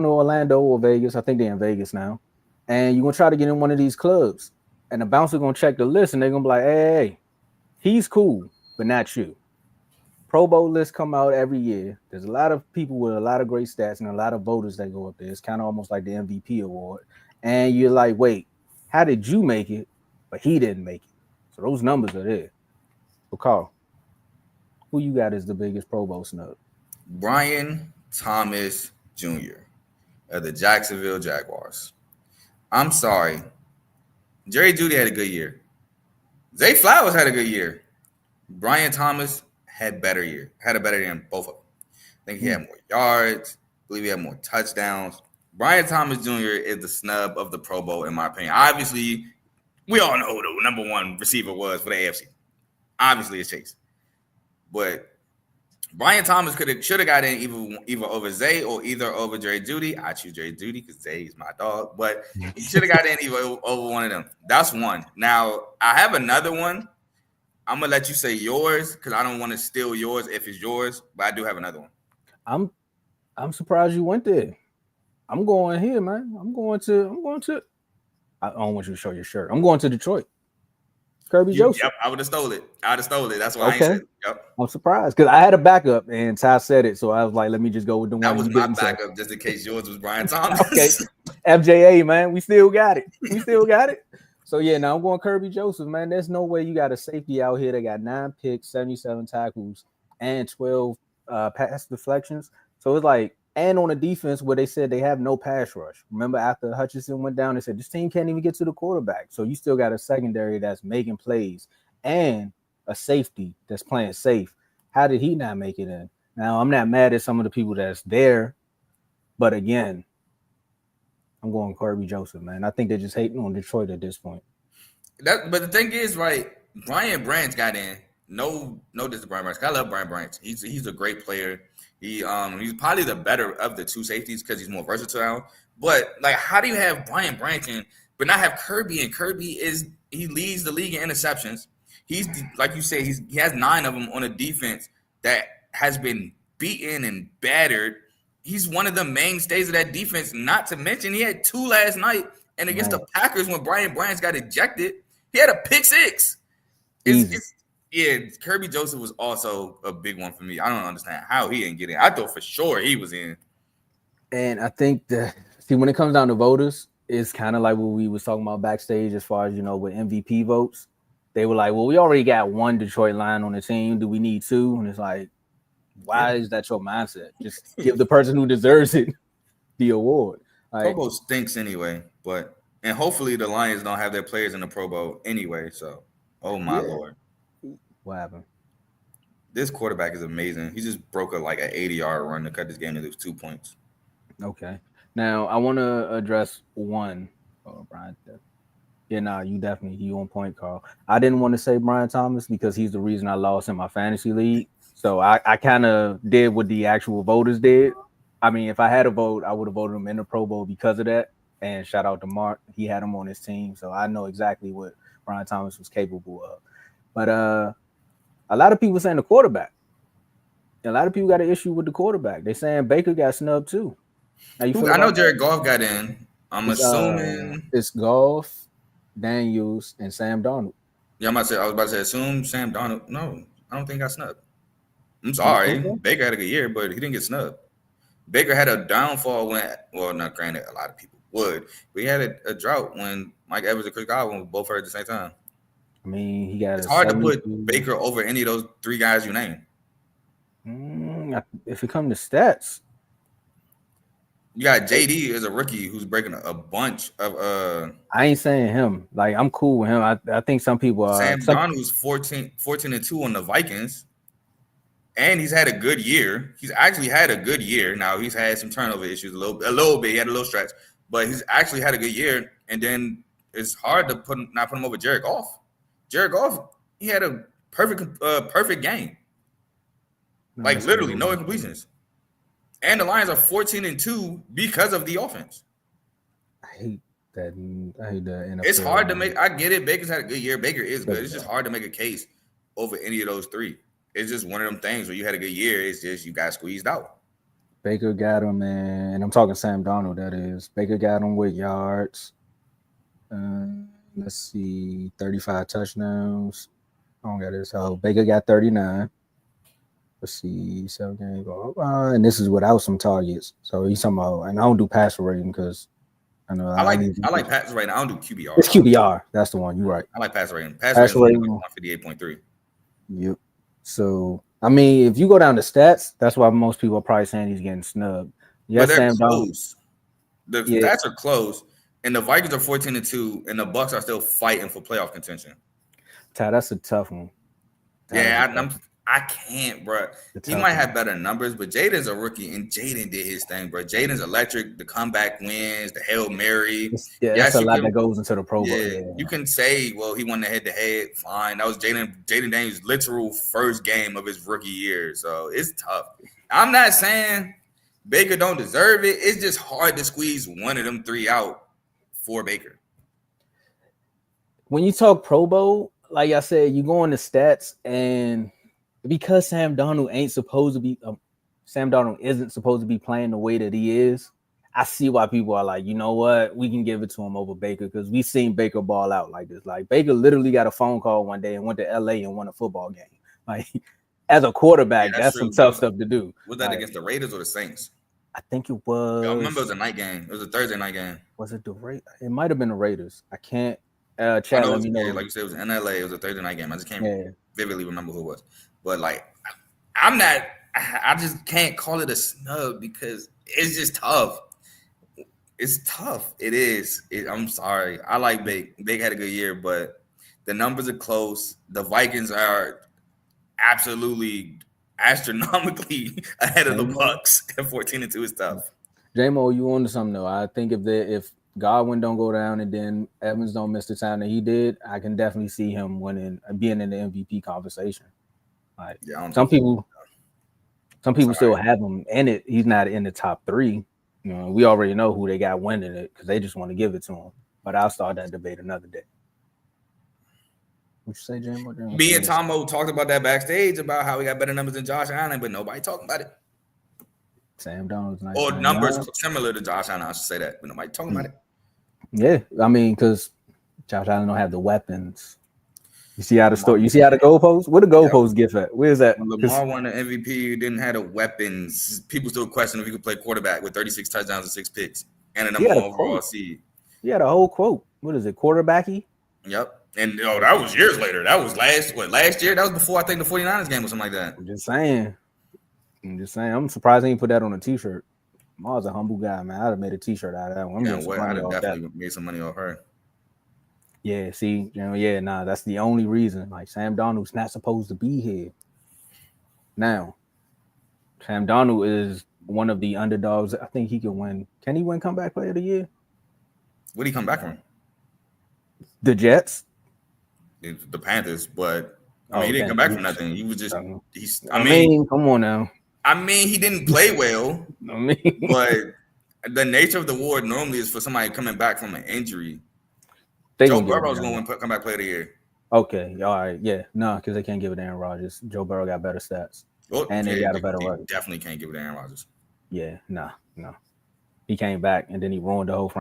know, Orlando or Vegas. I think they're in Vegas now. And you're gonna try to get in one of these clubs, and the bouncer gonna check the list, and they're gonna be like, hey, he's cool, but not you. Pro Bowl lists come out every year. There's a lot of people with a lot of great stats and a lot of voters that go up there. It's kind of almost like the MVP award. And you're like, wait, how did you make it? But he didn't make it. So those numbers are there. So Carl, who you got as the biggest Pro Bowl snub? Brian Thomas Jr. of the Jacksonville Jaguars. I'm sorry. Jerry Jeudy had a good year. Zay Flowers had a good year. Brian Thomas had a better year than both of them. I think he had more yards. I believe he had more touchdowns. Brian Thomas Jr. is the snub of the Pro Bowl, in my opinion. Obviously, we all know who the number one receiver was for the AFC. Obviously, it's Chase. But Brian Thomas should have got in either over Zay or either over Jerry Jeudy. I choose Jerry Jeudy because Zay is my dog. But he should have got in either over one of them. That's one. Now, I have another one. I'm gonna let you say yours because I don't want to steal yours if it's yours, but I do have another one. I'm surprised you went there. I'm going here, man. I'm going to I don't want you to show your shirt. I'm going to Detroit. Kirby Joseph. Yep, I would have stole it. That's why I ain't said it. Yep. I'm surprised because I had a backup and Ty said it, so I was like, let me just go with the one. That was my backup, just in case yours was Brian Thomas. Okay, FJA, man, we still got it. So yeah, now I'm going Kirby Joseph, man. There's no way you got a safety out here that got 9 picks, 77 tackles, and 12 pass deflections. So it's like, and on a defense where they said they have no pass rush. Remember after Hutchinson went down, they said this team can't even get to the quarterback. So you still got a secondary that's making plays and a safety that's playing safe. How did he not make it in? Now, I'm not mad at some of the people that's there, but again, I'm going Kirby Joseph, man. I think they're just hating on Detroit at this point. But the thing is, right, Brian Branch got in. No this is Brian Branch. I love Brian Branch. He's a great player. He's probably the better of the two safeties because he's more versatile. But like, how do you have Brian Branch in, but not have Kirby? And Kirby he leads the league in interceptions. He's like you say, he has 9 of them on a defense that has been beaten and battered. He's one of the mainstays of that defense. Not to mention, he had 2 last night, and against the Packers when Brian Branch got ejected, he had a pick 6. Kirby Joseph was also a big one for me. I don't understand how he didn't get in. I thought for sure he was in. And I think when it comes down to voters, it's kind of like what we was talking about backstage as far as, with MVP votes. They were like, well, we already got 1 Detroit Lion on the team. Do we need 2? And it's like, why is that your mindset? Just give the person who deserves it the award. Pro Bowl stinks anyway, and hopefully the Lions don't have their players in the Pro Bowl anyway. So, oh my Lord. What happened? This quarterback is amazing. He just broke an 80-yard run to cut this game to lose 2 points. Okay. Now, I want to address one. Oh, Brian. Yeah, you on point, Carl. I didn't want to say Brian Thomas because he's the reason I lost in my fantasy league. So I kind of did what the actual voters did. I mean, if I had a vote, I would have voted him in the Pro Bowl because of that. And shout out to Mark. He had him on his team. So I know exactly what Brian Thomas was capable of. But a lot of people saying the quarterback. A lot of people got an issue with the quarterback. They're saying Baker got snubbed too. I know Jared Goff got in. I'm assuming it's Goff, Daniels, and Sam Darnold. Yeah, I was about to say assume Sam Darnold. No, I don't think he got snubbed. I'm sorry. Baker had a good year, but he didn't get snubbed. Baker had a downfall not granted, a lot of people would, but he had a drought when Mike Evans and Chris Godwin were both hurt at the same time. I mean, it's hard to put Baker over any of those 3 guys you named. If it comes to stats, you got JD as a rookie who's breaking a bunch of. I ain't saying him. Like, I'm cool with him. I think some people are. Sam Darnold was 14-2 on the Vikings, and he's had a good year. He's actually had a good year. Now he's had some turnover issues a little bit. He had a little stretch, but he's actually had a good year. And then it's hard to not put him over Jared Goff. Jared Goff, he had a perfect game. Like literally no incompletions. And the Lions are 14-2 because of the offense. I hate that NFL. It's hard to make. I get it. Baker's had a good year. Baker is good. It's just hard to make a case over any of those 3. It's just one of them things where you had a good year. It's just you got squeezed out. Baker got him, and I'm talking Sam Darnold. That is, Baker got him with yards. Let's see, 35 touchdowns. I don't got this. So Baker got 39. Let's see, 7 games. And this is without some targets. So he's talking about, and I don't do passer rating because I know I like passer rating. I don't do QBR. It's QBR. That's the one. You're right. I like passer rating. Passer rating 158.3. Yep. So I mean, if you go down to stats, that's why most people are probably saying he's getting snubbed. Yes, but they're close. The stats are close, and the Vikings are 14-2, and the Bucs are still fighting for playoff contention. Ty, that's a tough one. I can't, bro. He might have better numbers, but Jaden's a rookie, and Jaden did his thing, bro. Jaden's electric. The comeback wins, the Hail Mary. That's a lot that goes into the Pro Bowl. Yeah, you can say, well, he won the head-to-head. Fine. That was Jaden Daniels' literal first game of his rookie year, so it's tough. I'm not saying Baker don't deserve it. It's just hard to squeeze one of them three out for Baker. When you talk Pro Bowl, like I said, you go on the stats, and because Sam Darnold isn't supposed to be playing the way that he is, I see why people are like, you know what, we can give it to him over Baker because we've seen Baker ball out like this. Like Baker literally got a phone call one day and went to LA and won a football game. Like as a quarterback, that's some tough stuff to do. Was that against the Raiders or the Saints? I think it was. I remember it was a night game. It was a Thursday night game. Was it the Raiders? It might have been the Raiders. I can't. Chat, let me know. Like you said, it was in LA. It was a Thursday night game. I just can't vividly remember who it was. But like, I just can't call it a snub because it's just tough. It's tough. It is. I'm sorry. I like Big. Big had a good year, but the numbers are close. The Vikings are absolutely astronomically ahead of the Bucs at 14-2 is tough. J-Mo, you on to something though. I think if Godwin don't go down and then Evans don't miss the time that he did, I can definitely see him being in the MVP conversation. Like some people still have him in it. He's not in the top 3. You know, we already know who they got winning it because they just want to give it to him. But I'll start that debate another day. What you say, J-Mo? Me and Tomo talked about that backstage about how we got better numbers than Josh Allen, but nobody talking about it. Sam Darnold's nice. Or numbers similar to Josh Allen, I should say that, but nobody talking about it. Yeah, I mean, because Josh Allen don't have the weapons. You see how the story? You see how the goalposts? Where the goalposts get at? Where's that? When Lamar won the MVP, didn't have the weapons. People still question if he could play quarterback with 36 touchdowns and 6 picks and a number 1 overall seed. He had a whole quote. What is it? Quarterbacky? Yep. And that was years later. That was last year? That was before I think the 49ers game or something like that. I'm just saying. I'm surprised he didn't put that on a t-shirt. Lamar's a humble guy, man. I'd have made a t-shirt out of that one. I'd have definitely made some money off her. Yeah, see, that's the only reason. Like Sam Darnold's not supposed to be here. Now, Sam Darnold is one of the underdogs. I think he can win. Can he win comeback player of the year? What did he come back from? The Jets. The Panthers, but he didn't come back from nothing. He was just come on now. I mean, he didn't play well. But the nature of the award normally is for somebody coming back from an injury. Joe Burrow's going to come back player of the year. Okay, all right, yeah, no, because they can't give it to Aaron Rodgers. Joe Burrow got better stats, they got a better record. Definitely can't give it to Aaron Rodgers. Yeah, no, he came back and then he ruined the whole